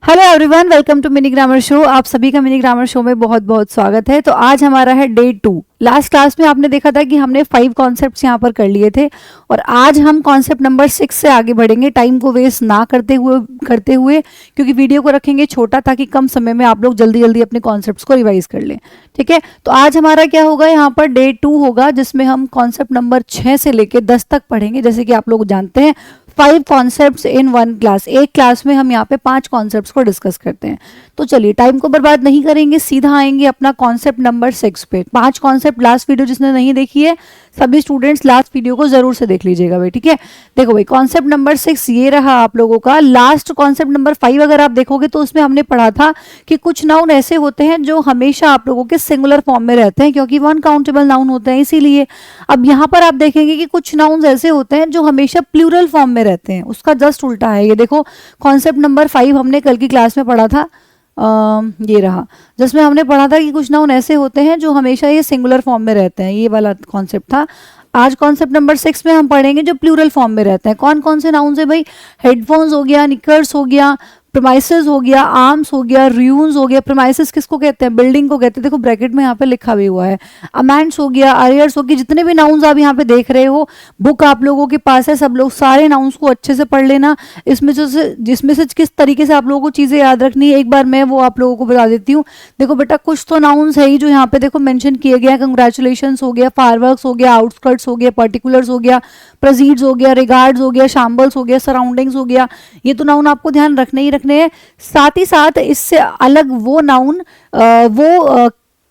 Hello everyone, welcome to mini grammar show. आप सभी का मिनी ग्रामर शो में बहुत बहुत स्वागत है। तो आज हमारा है डे 2। लास्ट क्लास में आपने देखा था कि हमने 5 कॉन्सेप्ट्स यहाँ पर कर लिए थे और आज हम कॉन्सेप्ट नंबर 6 से आगे बढ़ेंगे, टाइम को वेस्ट ना करते हुए क्योंकि वीडियो को रखेंगे छोटा ताकि कम समय में आप लोग जल्दी जल्दी अपने कॉन्सेप्ट्स को रिवाइज कर लें। ठीक है, तो आज हमारा क्या होगा, यहाँ पर डे 2 होगा जिसमें हम कॉन्सेप्ट नंबर 6 से लेकर 10 तक पढ़ेंगे। जैसे कि आप लोग जानते हैं 5 कॉन्सेप्ट्स इन 1 क्लास, एक क्लास में हम यहाँ पे 5 कॉन्सेप्ट्स को डिस्कस करते हैं। तो चलिए टाइम को बर्बाद नहीं करेंगे, सीधा आएंगे अपना कॉन्सेप्ट नंबर 6 पे। 5 कॉन्सेप्ट लास्ट वीडियो जिसने नहीं देखी है सभी स्टूडेंट्स लास्ट वीडियो को जरूर से देख लीजिएगा भाई। ठीक है, देखो भाई कॉन्सेप्ट नंबर 6 ये रहा आप लोगों का। लास्ट कॉन्सेप्ट नंबर 5 अगर आप देखोगे तो उसमें हमने पढ़ा था कि कुछ नाउन ऐसे होते हैं जो हमेशा आप लोगों के सिंगुलर फॉर्म में रहते हैं क्योंकि वन काउंटेबल नाउन होते हैं इसीलिए। अब यहाँ पर आप देखेंगे कि कुछ नाउन ऐसे होते हैं जो हमेशा प्लूरल फॉर्म में रहते हैं, उसका जस्ट उल्टा है। ये देखो कॉन्सेप्ट नंबर 5 हमने कल की क्लास में पढ़ा था, ये रहा, जिसमें हमने पढ़ा था कि कुछ नाउन ऐसे होते हैं जो हमेशा ये सिंगुलर फॉर्म में रहते हैं, ये वाला कॉन्सेप्ट था। आज कॉन्सेप्ट नंबर 6 में हम पढ़ेंगे जो प्लूरल फॉर्म में रहते हैं। कौन कौन से नाउन है भाई? हेडफोन्स हो गया, निकर्स हो गया, प्रेमाइसेस हो गया, आर्म्स हो गया, र्यून्स हो गया। प्रेमाइसेस किसको कहते हैं? बिल्डिंग को कहते हैं, देखो ब्रैकेट में यहाँ पे लिखा भी हुआ है। अमेंड्स हो गया, अरियर्स हो गया, जितने भी नाउन्स आप यहाँ पे देख रहे हो, बुक आप लोगों के पास है, सब लोग सारे नाउन्स को अच्छे से पढ़ लेना। जिसमें से किस तरीके से आप लोगों को चीजें याद रखनी है एक बार मैं वो आप लोगों को बता देती हूँ। देखो बेटा कुछ तो नाउन्स है ही जो यहाँ पे देखो मेंशन किए गए हैं। कंग्रेचुलेशंस हो गया, फायरवर्क्स हो गया, आउटस्कर्ट्स हो गया, पर्टिकुलर्स हो गया, प्रोसीड्स हो गया, रिगार्ड्स हो गया, शाम्बल्स हो गया, सराउंडिंग्स हो गया। ये तो नाउन आपको ध्यान रखने ही रखने हैं। साथ ही साथ इससे अलग वो नाउन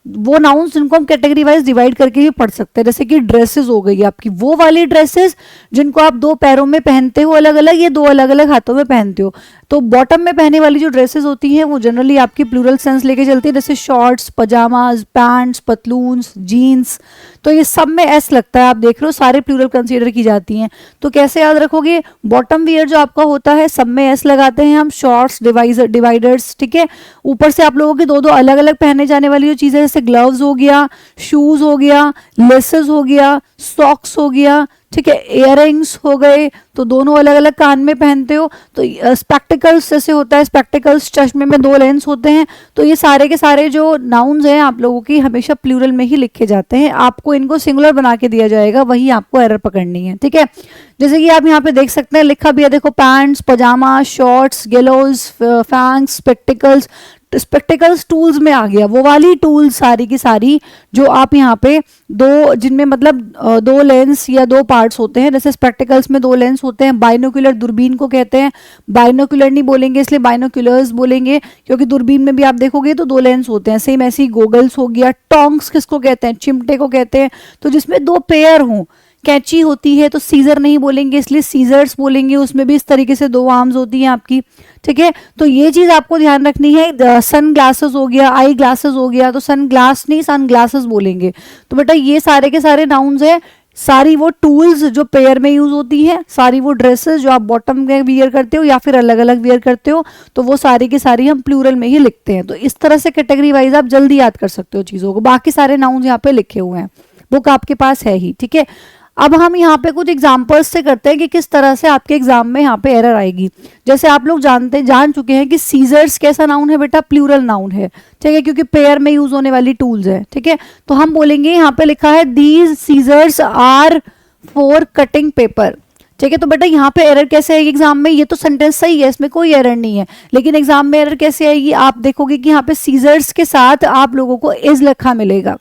वो नाउन्स जिनको हम कैटेगरी वाइज डिवाइड करके भी पढ़ सकते हैं। जैसे कि ड्रेसेस हो गई आपकी, वो वाली ड्रेसेस जिनको आप 2 पैरों में पहनते हो अलग अलग, ये 2 अलग अलग हाथों में पहनते हो। तो बॉटम में पहने वाली जो ड्रेसेस होती हैं वो जनरली आपकी प्लूरल सेंस लेके चलती है, जैसे शॉर्ट्स, पजामाज, पैंट्स, पतलून्स, जीन्स। तो ये सब में एस लगता है, आप देख रहे हो सारे प्लूरल कंसीडर की जाती हैं। तो कैसे याद रखोगे? बॉटम वियर जो आपका होता है सब में एस लगाते हैं हम, शॉर्ट्स, डिवाइडर्स। ठीक है, ऊपर से आप लोगों की 2 अलग अलग पहने जाने वाली जो चीजें, जैसे ग्लव्स हो गया, शूज हो गया, लेसेस हो गया, सॉक्स हो गया, ठीक है, इयररिंग्स हो गए, तो दोनों अलग अलग कान में पहनते हो। तो स्पेक्टिकल्स जैसे होता है, स्पेक्टिकल्स चश्मे में 2 लेंस होते हैं। तो ये सारे के सारे जो नाउन्स हैं आप लोगों की हमेशा प्लूरल में ही लिखे जाते हैं। आपको इनको सिंगुलर बना के दिया जाएगा, वही आपको एरर पकड़नी है। ठीक है, जैसे कि आप यहाँ पे देख सकते हैं लिखा भी है, देखो पैंट्स, पजामा, शॉर्ट्स, गेलोज, फैंक्स, स्पेक्टिकल्स टूल्स में आ गया, वो वाली टूल्स सारी की सारी जो आप यहाँ पे 2 जिनमें मतलब 2 लेंस या 2 पार्ट्स होते हैं। जैसे स्पेक्टिकल्स में 2 लेंस होते हैं, बाइनोक्यूलर दूरबीन को कहते हैं। बाइनोक्यूलर नहीं बोलेंगे इसलिए बाइनोक्यूलर्स बोलेंगे क्योंकि दूरबीन में भी आप देखोगे तो 2 लेंस होते हैं। सेम ऐसी गोगल्स हो गया। टोंग्स किसको कहते हैं? चिमटे को कहते हैं। तो जिसमें 2 पेयर हों, कैंची होती है तो सीजर नहीं बोलेंगे इसलिए सीजर्स बोलेंगे, उसमें भी इस तरीके से 2 आर्म्स होती हैं आपकी। ठीक है, तो ये चीज आपको ध्यान रखनी है। सन ग्लासेस हो गया, आई ग्लासेस हो गया, तो सन ग्लास नहीं सन ग्लासेस बोलेंगे। तो बेटा ये सारे के सारे नाउन्स है, सारी वो टूल्स जो पेयर में यूज होती है, सारी वो ड्रेसेस जो आप बॉटम में वियर करते हो या फिर अलग अलग वियर करते हो, तो वो सारी की सारी हम प्लूरल में ही लिखते हैं। तो इस तरह से कैटेगरी वाइज आप जल्दी याद कर सकते हो चीजों को। बाकी सारे नाउन्स यहाँ पे लिखे हुए हैं, बुक आपके पास है ही। ठीक है, अब हम यहाँ पे कुछ एग्जांपल्स से करते हैं कि किस तरह से आपके एग्जाम में यहाँ पे एरर आएगी। जैसे आप लोग जान चुके हैं कि सीजर्स कैसा नाउन है बेटा? प्लूरल नाउन है। ठीक है, क्योंकि पेयर में यूज होने वाली टूल्स है। ठीक है, तो हम बोलेंगे यहाँ पे लिखा है these scissors are for cutting paper. ठीक है, तो बेटा यहाँ पे एरर कैसे आएगी एग्जाम में? ये तो सेंटेंस सही है, इसमें कोई एरर नहीं है, लेकिन एग्जाम में एरर कैसे आएगी? आप देखोगे कि यहाँ पे सीजर्स के साथ आप लोगों को इज लिखा मिलेगा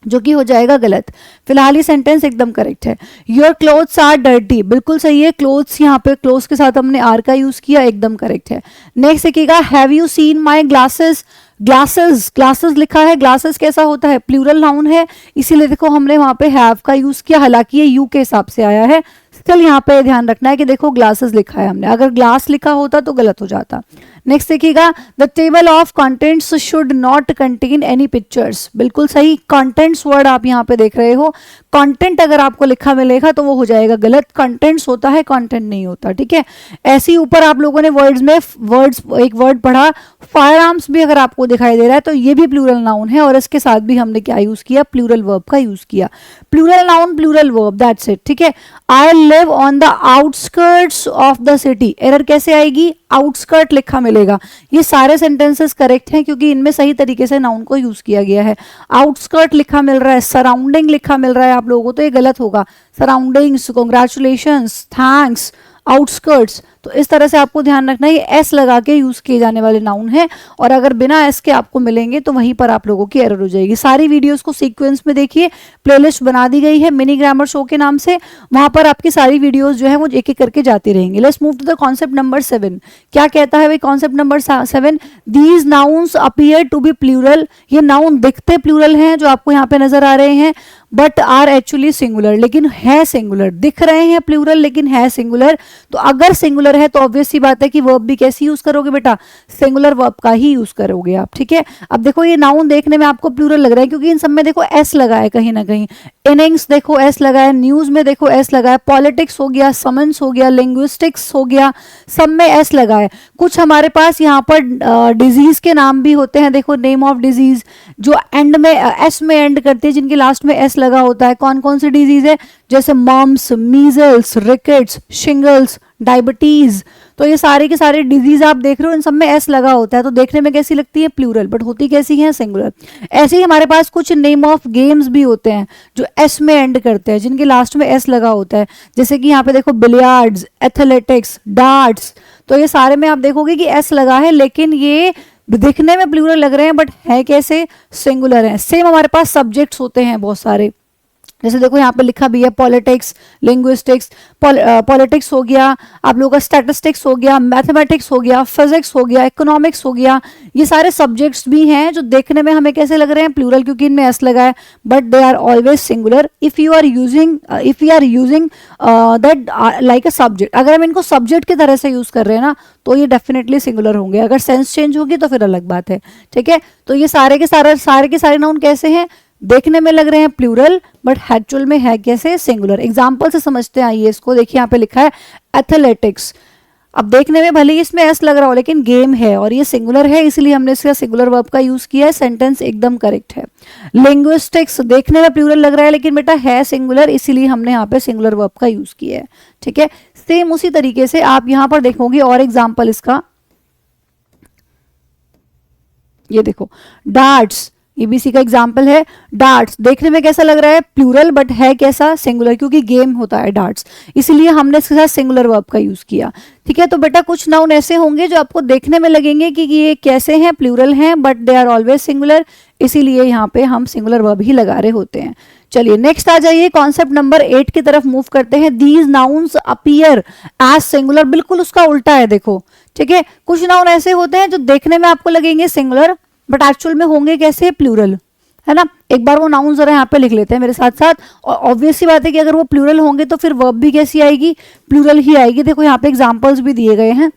जो कि हो जाएगा गलत। फिलहाल ये सेंटेंस एकदम करेक्ट है। योर क्लोथ्स आर डर्टी, बिल्कुल सही है। क्लोथ्स यहाँ पे क्लोथ्स के साथ हमने आर का यूज किया, एकदम करेक्ट है। नेक्स्ट देखिएगा, have you seen my glasses. Glasses लिखा है, ग्लासेस कैसा होता है? प्लूरल नाउन है, इसीलिए देखो हमने वहां पे हैव का यूज किया, हालांकि ये यू के हिसाब से आया है। स्टिल यहाँ पे ध्यान रखना है कि देखो ग्लासेस लिखा है हमने, अगर ग्लास लिखा होता तो गलत हो जाता। नेक्स्ट देखिएगा, the table of contents should not contain any pictures, बिल्कुल सही। कंटेंट्स वर्ड आप यहाँ पे देख रहे हो, कंटेंट अगर आपको लिखा मिलेगा तो वो हो जाएगा गलत। कंटेंट्स होता है, कंटेंट नहीं होता। ठीक है, ऐसे ही ऊपर आप लोगों ने एक वर्ड पढ़ा, फायर आर्म्स भी अगर आपको दिखाई दे रहा है तो ये भी प्लूरल नाउन है और इसके साथ भी हमने क्या यूज किया? प्लूरल वर्ब का यूज किया। Plural noun, plural verb, that's it. ठीक है, I live on the outskirts of the city. Error कैसे आएगी, आउटस्कर्ट लिखा मिलेगा। ये सारे सेंटेंसेस करेक्ट हैं क्योंकि इनमें सही तरीके से नाउन को यूज किया गया है। आउटस्कर्ट लिखा मिल रहा है, सराउंडिंग लिखा मिल रहा है आप लोगों को, तो ये गलत होगा। Surroundings, congratulations, thanks, outskirts. तो इस तरह से आपको ध्यान रखना है, ये एस लगा के यूज किए जाने वाले नाउन है, और अगर बिना एस के आपको मिलेंगे तो वहीं पर आप लोगों की एरर हो जाएगी। सारी वीडियोस को सीक्वेंस में देखिए, प्लेलिस्ट बना दी गई है मिनी ग्रामर शो के नाम से, वहां पर आपकी सारी वीडियोस जो है वो एक एक करके जाती रहेंगी। Let's move to the concept number 7। क्या कहता है भाई concept number 7, these nouns appear to be plural. ये नाउन दिखते प्लूरल हैं जो आपको यहाँ पे नजर आ रहे हैं, बट आर एक्चुअली सिंगुलर, लेकिन है सिंगुलर। दिख रहे हैं प्लूरल लेकिन है सिंगुलर। तो अगर सिंगुलर है तो ऑब्वियस सी बात है कि वर्ब भी कैसी यूज करोगे बेटा, सिंगुलर वर्ब का ही यूज करोगे आप, ठीक है। अब देखो ये नाउन देखने में आपको प्लूरल लग रहा है क्योंकि इन सब में देखो एस लगा है कहीं ना कहीं। इनिंग्स देखो एस लगा है, न्यूज में देखो एस लगा है, पॉलिटिक्स हो गया, समन्स हो गया, लिंग्विस्टिक्स हो गया, सब में एस लगा है। कुछ हमारे पास यहाँ पर डिजीज के नाम भी होते हैं, देखो नेम ऑफ डिजीज जो एंड में एस में एंड करते हैं, जिनके लास्ट में एस लगा होता है। कौन कौन सी डिजीज है, जैसे mumps, measles, rickets, shingles, diabetes. तो ये सारे के सारे डिजीज आप देख रहे हो, इन सब में एस लगा होता है, तो देखने में कैसी लगती है, प्लूरल, बट होती कैसी है, सिंगुलर। ऐसे ही हमारे पास कुछ नेम ऑफ गेम्स भी होते हैं जो एस में एंड करते हैं, जिनके लास्ट में एस लगा होता है, जैसे कि यहाँ पे देखो बिलियार्ड्स, एथलेटिक्स, डार्ट्स। तो ये सारे में आप देखोगे कि एस लगा है, लेकिन ये दिखने में प्लूरल लग रहे हैं बट है कैसे, सिंगुलर है। सेम हमारे पास सब्जेक्ट्स होते हैं बहुत सारे, जैसे देखो यहाँ पे लिखा भी है पॉलिटिक्स, लिंग्विस्टिक्स। पॉलिटिक्स हो गया आप लोगों का, स्टैटिस्टिक्स हो गया, मैथमेटिक्स हो गया, फिजिक्स हो गया, इकोनॉमिक्स हो गया। ये सारे सब्जेक्ट्स भी हैं जो देखने में हमें कैसे लग रहे हैं, प्लूरल, क्योंकि इनमें एस लगा है, but they are always singular if you are using that like a subject. अगर हम इनको सब्जेक्ट की तरह से यूज कर रहे हैं ना तो ये डेफिनेटली सिंगुलर होंगे, अगर सेंस चेंज होगी तो फिर अलग बात है, ठीक है। तो ये सारे के सारे नाउन कैसे हैं, देखने में लग रहे हैं प्लूरल बट एक्चुअल में है कैसे, सिंगुलर। एग्जांपल से समझते हैं, आइए इसको देखिए, यहाँ पे लिखा है एथलेटिक्स। अब देखने में भले ही इसमें एस लग रहा हो लेकिन गेम है और ये सिंगुलर है, इसलिए हमने इसका सिंगुलर वर्ब का यूज किया है, सेंटेंस एकदम करेक्ट है। लिंग्विस्टिक्स देखने में प्लूरल लग रहा है लेकिन बेटा है सिंगुलर, इसीलिए हमने यहाँ पे सिंगुलर वर्ब का यूज किया है, ठीक है। सेम उसी तरीके से आप यहाँ पर देखोगे और एग्जाम्पल इसका, ये देखो डार्ट्स, एबीसी का एग्जाम्पल है। डार्ट्स देखने में कैसा लग रहा है, प्लूरल, बट है कैसा, सिंगुलर, क्योंकि गेम होता है डार्ट्स, इसलिए हमने इसके साथ सिंगुलर वर्ब का यूज किया, ठीक है। तो बेटा कुछ नाउन ऐसे होंगे जो आपको देखने में लगेंगे कि ये कैसे हैं, प्लूरल हैं, but they are always singular, इसीलिए यहाँ पे हम सिंगुलर वर्ब ही लगा रहे होते हैं। चलिए नेक्स्ट आ जाइए, कॉन्सेप्ट नंबर 8 की तरफ मूव करते हैं। These nouns appear as singular, बिल्कुल उसका उल्टा है, देखो, ठीक है। कुछ नाउन ऐसे होते हैं जो देखने में आपको लगेंगे सिंगुलर बट एक्चुअल में होंगे कैसे, प्लूरल, है ना। एक बार वो नाउन जरा यहाँ पे लिख लेते हैं मेरे साथ साथ, और ऑब्वियस सी बात है कि अगर वो प्लूरल होंगे तो फिर वर्ब भी कैसी आएगी, प्लूरल ही आएगी। देखो यहाँ पे एग्जांपल्स भी दिए गए हैं,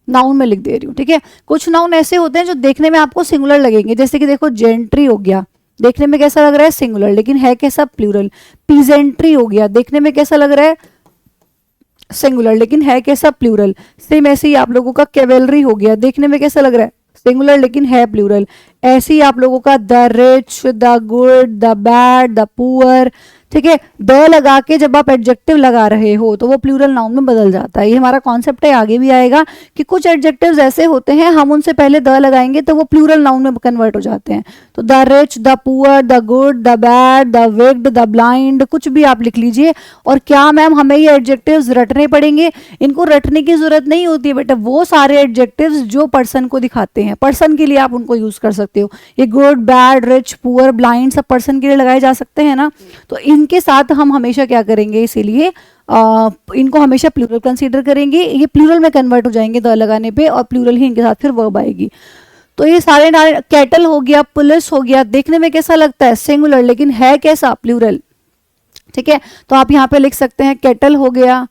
नाउन में लिख दे रही हूँ, ठीक है। कुछ नाउन ऐसे होते हैं जो देखने में आपको सिंगुलर लगेंगे, जैसे कि देखो जेंट्री हो गया, देखने में कैसा लग रहा है, सिंगुलर, लेकिन है कैसा, प्लूरल। पीजेंट्री हो गया, देखने में कैसा लग रहा है, सिंगुलर, लेकिन है कैसा, प्लूरल। सेम ऐसे ही आप लोगों का कैवेलरी हो गया, देखने में कैसा लग रहा है, सिंगुलर, लेकिन है प्लूरल। ऐसे ही आप लोगों का the rich, the good, the bad, the poor, ठीक है। द लगा के जब आप एडजेक्टिव लगा रहे हो तो वो प्लूरल नाउन में बदल जाता है। ये हमारा कॉन्सेप्ट है, आगे भी आएगा कि कुछ एडजेक्टिव्स ऐसे होते हैं हम उनसे पहले द लगाएंगे तो वो प्लूरल नाउन में कन्वर्ट हो जाते हैं। तो the rich, the poor, the good, the bad, the wicked, the blind, कुछ भी आप लिख लीजिए। और क्या मैम हमें ये एडजेक्टिव्स रटने पड़ेंगे? इनको रटने की जरूरत नहीं होती है बेटा, वो सारे एडजेक्टिव्स जो पर्सन को दिखाते हैं, पर्सन के लिए आप उनको यूज कर सकते हो। ये good, bad, rich, poor, blind सब पर्सन के लिए लगाए जा सकते हैं ना, तो इनके साथ हम हमेशा क्या करेंगे, इसीलिए इनको हमेशा प्लूरल कंसीडर करेंगे। ये प्लूरल में कन्वर्ट हो जाएंगे द लगाने पे और प्लूरल ही इनके साथ फिर वर्ब आएगी। तो ये सारे कैटल हो गया, पुलिस हो गया, देखने में कैसा लगता है, सिंगुलर, लेकिन है कैसा, प्लूरल, ठीक है। तो आप यहाँ पे लिख सकते हैं कैटल हो गया,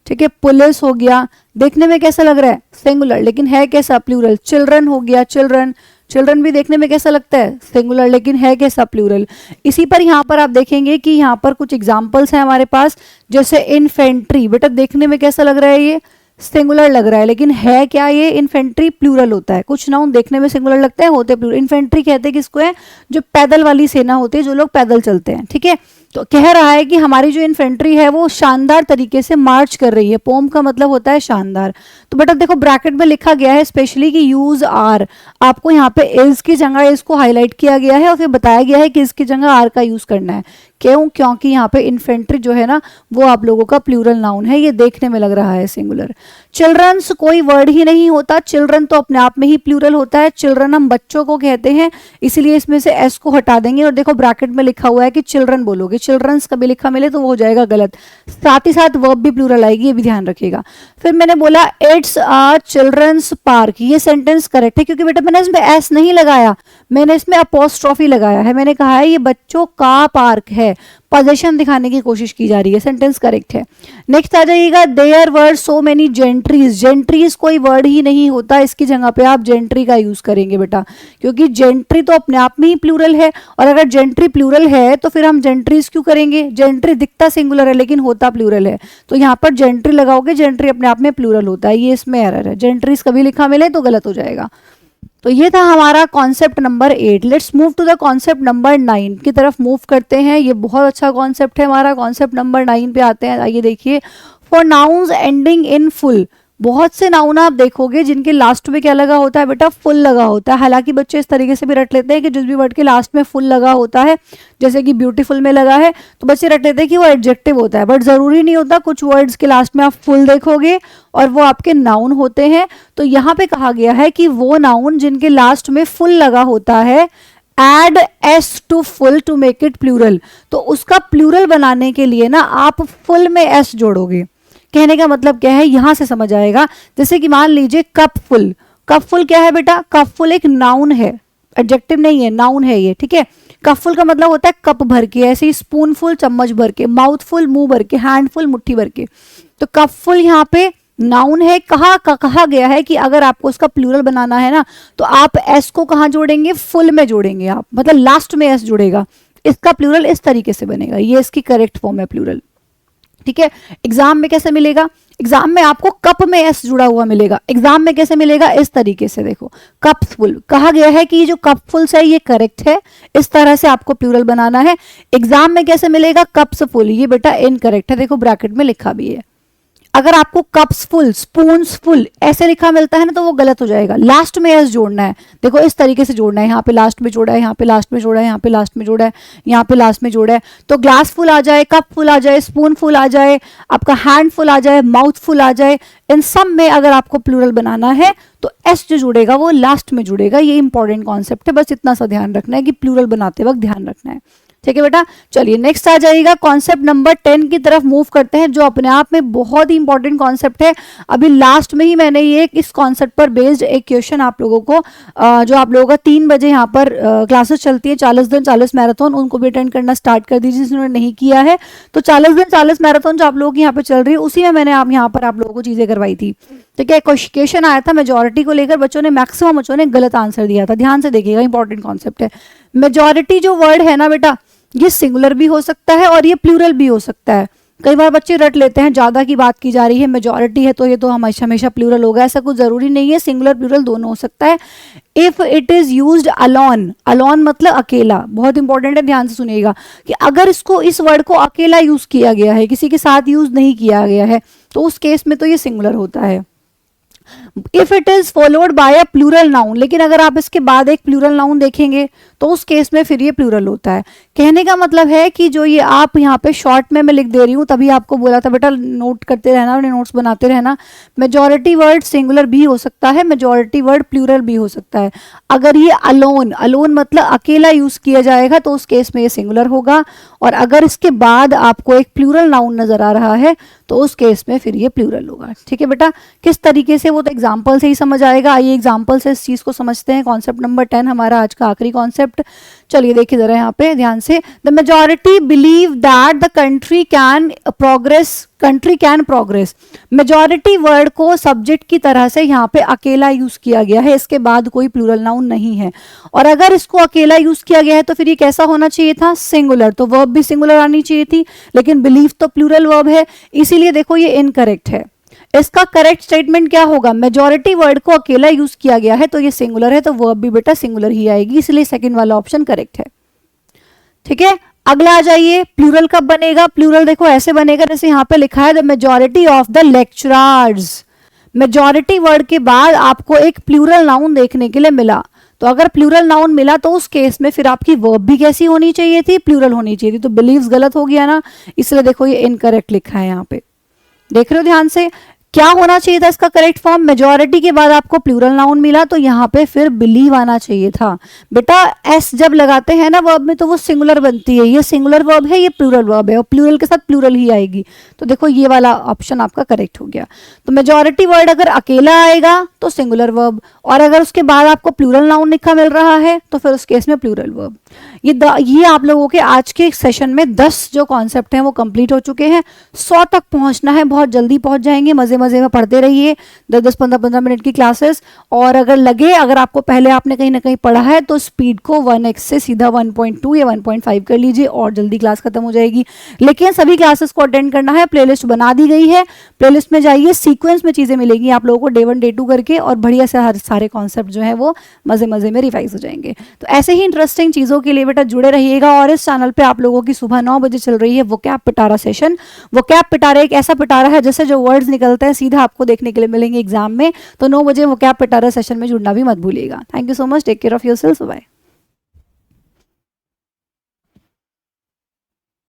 ठीक है, पुलिस हो गया, देखने में कैसा लग रहा है, सिंगुलर, लेकिन है कैसा, प्लूरल। चिल्ड्रन हो गया, चिल्ड्रन, चिल्ड्रन भी देखने में कैसा लगता है, सिंगुलर, लेकिन है कैसा, प्लूरल। इसी पर यहाँ पर आप देखेंगे कि यहाँ पर कुछ एग्जाम्पल्स हैं हमारे पास, जैसे इन्फेंट्री, बेटा देखने में कैसा लग रहा है, ये सिंगुलर लग रहा है, लेकिन है क्या, ये इन्फेंट्री प्लूरल होता है। कुछ नाउन देखने में सिंगुलर लगते हैं, होते प्लूरल। इन्फेंट्री कहते हैं किसको है, जो पैदल वाली सेना होती है, जो लोग पैदल चलते हैं, ठीक है। तो कह रहा है कि हमारी जो इन्फेंट्री है वो शानदार तरीके से मार्च कर रही है। पोम का मतलब होता है शानदार। तो बेटा देखो ब्रैकेट में लिखा गया है स्पेशली कि यूज आर, आपको यहाँ पे इज की जगह इसको हाईलाइट किया गया है और फिर बताया गया है कि इसकी जगह आर का यूज करना है। क्यों? क्योंकि यहाँ पे इन्फेंट्री जो है ना वो आप लोगों का प्लूरल नाउन है, ये देखने में लग रहा है सिंगुलर। चिल्ड्रंस कोई वर्ड ही नहीं होता, चिल्ड्रन तो अपने आप में ही प्लूरल होता है। चिल्ड्रन हम बच्चों को कहते हैं, इसीलिए इसमें से एस को हटा देंगे और देखो ब्रैकेट में लिखा हुआ है कि चिल्ड्रन बोलोगे, चिल्ड्रंस कभी लिखा मिले तो वो हो जाएगा गलत। साथ ही साथ वर्ब भी प्लूरल आएगी, ये भी ध्यान रखिएगा। फिर मैंने बोला इट्स अ चिल्ड्रंस पार्क, ये सेंटेंस करेक्ट है क्योंकि बेटा मैंने इसमें एस नहीं लगाया, मैंने इसमें अपोस्ट्रोफी लगाया है। मैंने कहा है ये बच्चों का पार्क है, पोजीशन दिखाने की कोशिश की जा रही है, सेंटेंस करेक्ट है। नेक्स्ट आ जाइएगा, देयर वर सो मेनी जेंट्रीज, जेंट्रीज कोई वर्ड ही नहीं होता, इसकी जगह पे आप जेंट्री का यूज करेंगे बेटा, क्योंकि जेंट्री तो अपने आप में ही प्लूरल है और अगर जेंट्री प्लूरल है तो फिर हम जेंट्रीज क्यों करेंगे? जेंट्री दिखता सिंगुलर है लेकिन होता प्लूरल है, तो यहाँ पर जेंट्री लगाओगे, जेंट्री अपने आप में प्लूरल होता है, ये इसमें एरर है। जेंट्रीज कभी लिखा मिले तो गलत हो जाएगा। तो ये था हमारा concept number 8। Let's move to the concept number 9 की तरफ मूव करते हैं। ये बहुत अच्छा कॉन्सेप्ट है हमारा। कॉन्सेप्ट नंबर 9 पे आते हैं, आइए देखिए। For nouns ending in full, बहुत से नाउन आप देखोगे जिनके लास्ट में क्या लगा होता है बेटा? फुल लगा होता है। हालांकि बच्चे इस तरीके से भी रट लेते हैं कि जिस भी वर्ड के लास्ट में फुल लगा होता है, जैसे कि ब्यूटीफुल में लगा है, तो बच्चे रट लेते हैं कि वो एडजेक्टिव होता है, बट जरूरी नहीं होता। कुछ वर्ड्स के लास्ट में आप फुल देखोगे और वो आपके नाउन होते हैं। तो यहाँ पे कहा गया है कि वो नाउन जिनके लास्ट में फुल लगा होता है, add s to full to make it plural, तो उसका प्लूरल बनाने के लिए ना आप फुल में एस जोड़ोगे। कहने का मतलब क्या है, यहां से समझ आएगा। जैसे कि मान लीजिए कप फुल, कप फुल क्या है बेटा? कप फुल एक नाउन है, एडजेक्टिव नहीं है, नाउन है ये, ठीक है। कप फुल का मतलब होता है कप भर के, ऐसे ही स्पून फुल चम्मच भर के, माउथ फुल मुंह भर के, हैंड फुल मुट्ठी भर के। तो कप फुल यहाँ पे नाउन है। कहा गया है कि अगर आपको उसका प्लूरल बनाना है ना तो आप एस को कहाँ जोड़ेंगे? फुल में जोड़ेंगे आप, मतलब लास्ट में एस जुड़ेगा। इसका प्लूरल इस तरीके से बनेगा, ये इसकी करेक्ट फॉर्म है प्लूरल, ठीक है। एग्जाम में कैसे मिलेगा? एग्जाम में आपको कप में एस जुड़ा हुआ मिलेगा। एग्जाम में कैसे मिलेगा? इस तरीके से देखो, कप्स फुल। कहा गया है कि ये जो कप फुल्स है ये करेक्ट है, इस तरह से आपको प्लूरल बनाना है। एग्जाम में कैसे मिलेगा? कप्स फुल, ये बेटा इनकरेक्ट है, देखो ब्रैकेट में लिखा भी है। अगर आपको कप्स फुल, स्पून्स फुल ऐसे लिखा मिलता है ना तो वो गलत हो जाएगा। लास्ट में एस जोड़ना है, देखो इस तरीके से जोड़ना है। यहाँ पे लास्ट में जोड़ा है, यहाँ पे लास्ट में जोड़ा है, यहाँ पे लास्ट में जोड़ा है, यहाँ पे लास्ट में जोड़ा है। तो ग्लास फुल आ जाए, कप फुल आ जाए, स्पून फुल आ जाए, आपका हैंड फुल आ जाए, माउथ फुल आ जाए, इन सब में अगर आपको प्लूरल बनाना है तो एस जो जुड़ेगा वो लास्ट में जुड़ेगा। ये इंपॉर्टेंट कॉन्सेप्ट है, बस इतना सा ध्यान रखना है कि प्लूरल बनाते वक्त ध्यान रखना है, ठीक है बेटा। चलिए नेक्स्ट आ जाएगा, कॉन्सेप्ट नंबर 10 की तरफ मूव करते हैं, जो अपने आप में बहुत ही इंपॉर्टेंट कॉन्सेप्ट है। अभी लास्ट में ही मैंने ये इस कॉन्सेप्ट पर बेस्ड एक क्वेश्चन आप लोगों को, जो आप लोगों का 3 बजे यहाँ पर क्लासेस चलती है 40 दिन 40 मैराथन, उनको भी अटेंड करना स्टार्ट कर दीजिए जिन्होंने नहीं किया है। तो 40 दिन 40 मैराथन जो आप लोगों की यहाँ पे चल रही है, उसी में मैंने आप यहाँ पर आप लोगों को चीजें करवाई थी, ठीक है। क्वेश्चन आया था मेजोरिटी को लेकर, बच्चों ने मैक्सिमम बच्चों ने गलत आंसर दिया था। ध्यान से देखिएगा, इंपॉर्टेंट कॉन्सेप्ट है। मेजोरिटी जो वर्ड है ना बेटा, ये सिंगुलर भी हो सकता है और ये प्लूरल भी हो सकता है। कई बार बच्चे रट लेते हैं, ज्यादा की बात की जा रही है, मेजॉरिटी है तो ये तो हमेशा हमेशा प्लूरल होगा, ऐसा कुछ जरूरी नहीं है। सिंगुलर प्लूरल दोनों हो सकता है। If it is used alone, alone मतलब अकेला, बहुत इंपॉर्टेंट है, ध्यान से सुनिएगा कि अगर इसको, इस वर्ड को अकेला यूज किया गया है, किसी के साथ यूज नहीं किया गया है, तो उस केस में तो ये सिंगुलर होता है। If it is followed by a plural noun, लेकिन अगर आप इसके बाद एक प्लूरल नाउन देखेंगे तो उस केस में फिर ये प्लूरल होता है। कहने का मतलब है कि जो ये आप यहाँ पे शॉर्ट में मैं लिख दे रही हूँ, तभी आपको बोला था बेटा नोट करते रहना, अपने नोट्स बनाते रहना। मेजॉरिटी वर्ड सिंगुलर भी हो सकता है, मेजॉरिटी वर्ड प्लूरल भी हो सकता है। अगर ये अलोन, अलोन मतलब अकेला यूज किया जाएगा तो उस केस में ये सिंगुलर होगा, और अगर इसके बाद आपको एक प्लूरल नाउन नजर आ रहा है तो उस केस में फिर ये प्लूरल होगा, ठीक है बेटा। किस तरीके से, वो तो एग्जाम्पल से ही समझ आएगा। आइए एग्जाम्पल से इस चीज को समझते हैं। कॉन्सेप्ट नंबर 10 हमारा आज का आखिरी कॉन्सेप्ट। चलिए देखिए जरा यहाँ पे ध्यान से। The majority believe that the country can progress, country can progress. Majority word को सब्जेक्ट की तरह से यहाँ पे अकेला यूज किया गया है, इसके बाद कोई प्लूरल नाउन नहीं है। और अगर इसको अकेला यूज किया गया है तो फिर ये कैसा होना चाहिए था? सिंगुलर। तो वर्ब भी सिंगुलर आनी चाहिए थी, लेकिन बिलीव तो प्लूरल वर्ब है, इसीलिए देखो ये इनकरेक्ट है। इसका करेक्ट स्टेटमेंट क्या होगा? मेजॉरिटी वर्ड को अकेला यूज किया गया है तो ये सिंगुलर है, तो वर्ब भी बेटा सिंगुलर ही आएगी, इसलिए सेकंड वाला ऑप्शन करेक्ट है, ठीक है। अगला आ जाइए, प्लूरल कब बनेगा? प्लूरल देखो ऐसे बनेगा जैसे यहाँ पे लिखा है the majority of the lecturers. Majority word के बाद आपको एक प्लूरल नाउन देखने के लिए मिला, तो अगर प्लूरल नाउन मिला तो उस केस में फिर आपकी वर्ब भी कैसी होनी चाहिए थी? प्लूरल होनी चाहिए थी। तो बिलीव्स गलत हो गया ना, इसलिए देखो ये इनकरेक्ट लिखा है यहाँ पे, देख रहे हो ध्यान से। क्या होना चाहिए था इसका करेक्ट फॉर्म? मेजॉरिटी के बाद आपको प्लूरल नाउन मिला तो यहाँ पे फिर बिलीव आना चाहिए था। बेटा एस जब लगाते हैं ना वर्ब में तो वो सिंगुलर बनती है, ये सिंगुलर वर्ब है, ये प्लूरल वर्ब है, और प्लूरल के साथ प्लूरल ही आएगी। तो देखो ये वाला ऑप्शन आपका करेक्ट हो गया। तो मेजॉरिटी वर्ड अगर अकेला आएगा तो सिंगुलर वर्ब, और अगर उसके बाद आपको प्लूरल नाउन लिखा मिल रहा है तो फिर उस केस में प्लूरल वर्ब। ये आप लोगों के आज के सेशन में 10 जो कॉन्सेप्ट हैं वो कंप्लीट हो चुके हैं। 100 तक पहुंचना है, बहुत जल्दी पहुंच जाएंगे। मजे मजे में पढ़ते रहिए, 10-10 15-15 मिनट की क्लासेस। और अगर लगे, अगर आपको पहले आपने कहीं ना कहीं पढ़ा है तो स्पीड को 1x से सीधा 1.2 या 1.5 कर लीजिए और जल्दी क्लास खत्म हो जाएगी। लेकिन सभी क्लासेस को अटेंड करना है, प्लेलिस्ट बना दी गई है, प्लेलिस्ट में जाइए, सीक्वेंस में चीजें मिलेंगी आप लोगों को डे 1 डे 2 करके, और बढ़िया से हर सारे कॉन्सेप्ट जो है वो मजे मजे में रिवाइज हो जाएंगे। तो ऐसे ही इंटरेस्टिंग चीजों के लिए बेटा जुड़े रहिएगा। और इस चैनल पे आप लोगों की सुबह 9 बजे चल रही है वोकैब पिटारा सेशन। वोकैब पिटारा एक ऐसा पिटारा है जिससे जो वर्ड्स निकलते हैं सीधा आपको देखने के लिए मिलेंगे एग्जाम में। तो 9 बजे वोकैब पिटारा सेशन में जुड़ना भी मत भूलिएगा। Thank you so much, take care of yourself, bye.